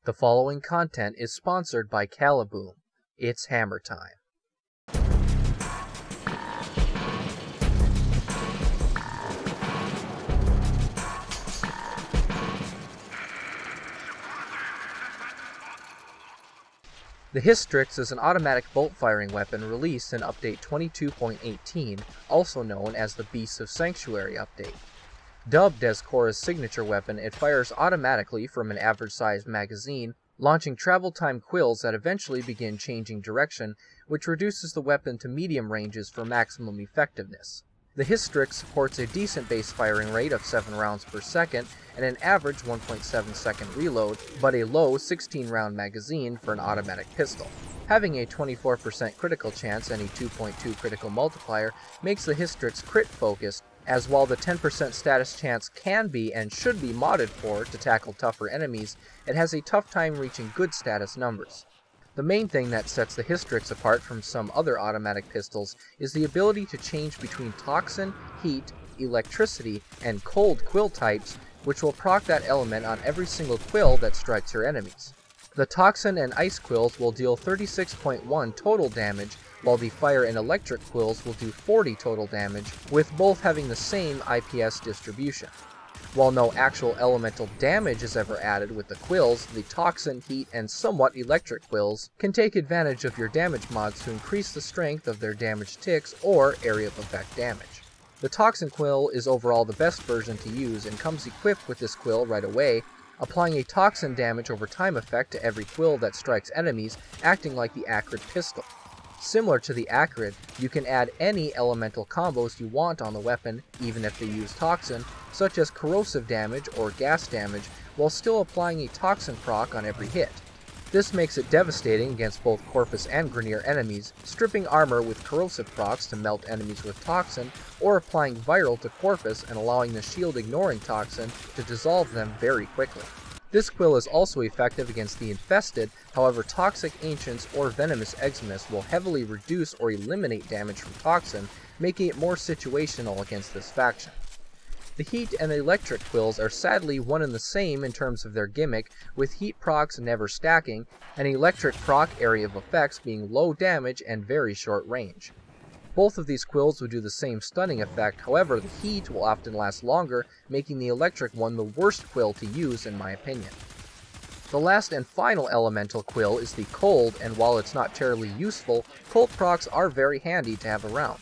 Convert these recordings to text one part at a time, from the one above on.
The following content is sponsored by Caliboom. It's hammer time. The Hystrix is an automatic bolt-firing weapon released in Update 22.18, also known as the Beasts of Sanctuary update. Dubbed as Korra's signature weapon, it fires automatically from an average-sized magazine, launching travel-time quills that eventually begin changing direction, which reduces the weapon to medium ranges for maximum effectiveness. The Hystrix supports a decent base firing rate of 7 rounds per second and an average 1.7 second reload, but a low 16-round magazine for an automatic pistol. Having a 24% critical chance and a 2.2 critical multiplier makes the Hystrix crit-focused, as while the 10% status chance can be and should be modded for to tackle tougher enemies, it has a tough time reaching good status numbers. The main thing that sets the Hystrix apart from some other automatic pistols is the ability to change between toxin, heat, electricity, and cold quill types, which will proc that element on every single quill that strikes your enemies. The toxin and ice quills will deal 36.1 total damage, while the fire and electric quills will do 40 total damage, with both having the same IPS distribution. While no actual elemental damage is ever added with the quills, the toxin, heat, and somewhat electric quills can take advantage of your damage mods to increase the strength of their damage ticks or area of effect damage. The toxin quill is overall the best version to use and comes equipped with this quill right away, applying a toxin damage over time effect to every quill that strikes enemies, acting like the Acrid pistol. Similar to the Acrid, you can add any elemental combos you want on the weapon, even if they use toxin, such as corrosive damage or gas damage, while still applying a toxin proc on every hit. This makes it devastating against both Corpus and Grineer enemies, stripping armor with corrosive procs to melt enemies with toxin, or applying viral to Corpus and allowing the shield ignoring toxin to dissolve them very quickly. This quill is also effective against the infested, however toxic ancients or venomous Eximus will heavily reduce or eliminate damage from toxin, making it more situational against this faction. The heat and electric quills are sadly one and the same in terms of their gimmick, with heat procs never stacking, and electric proc area of effects being low damage and very short range. Both of these quills will do the same stunning effect, however the heat will often last longer, making the electric one the worst quill to use in my opinion. The last and final elemental quill is the cold, and while it's not terribly useful, cold procs are very handy to have around.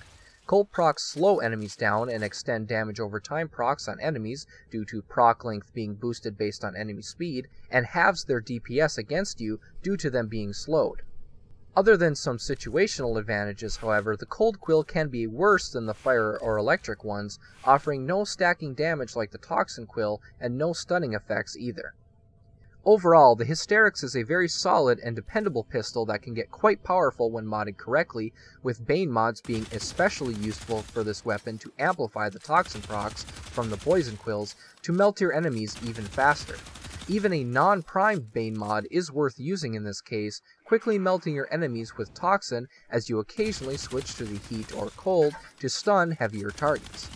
Cold procs slow enemies down and extend damage over time procs on enemies due to proc length being boosted based on enemy speed, and halves their DPS against you due to them being slowed. Other than some situational advantages, however, the cold quill can be worse than the fire or electric ones, offering no stacking damage like the toxin quill and no stunning effects either. Overall, the Hystrix is a very solid and dependable pistol that can get quite powerful when modded correctly, with Bane mods being especially useful for this weapon to amplify the toxin procs from the poison quills to melt your enemies even faster. Even a non-primed Bane mod is worth using in this case, quickly melting your enemies with toxin as you occasionally switch to the heat or cold to stun heavier targets.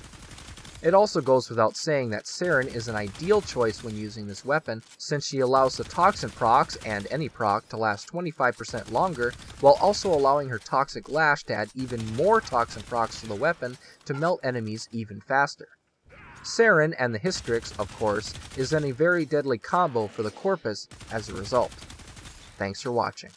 It also goes without saying that Saren is an ideal choice when using this weapon, since she allows the toxin procs and any proc to last 25% longer, while also allowing her toxic lash to add even more toxin procs to the weapon to melt enemies even faster. Saren and the Hystrix, of course, is then a very deadly combo for the Corpus as a result. Thanks for watching.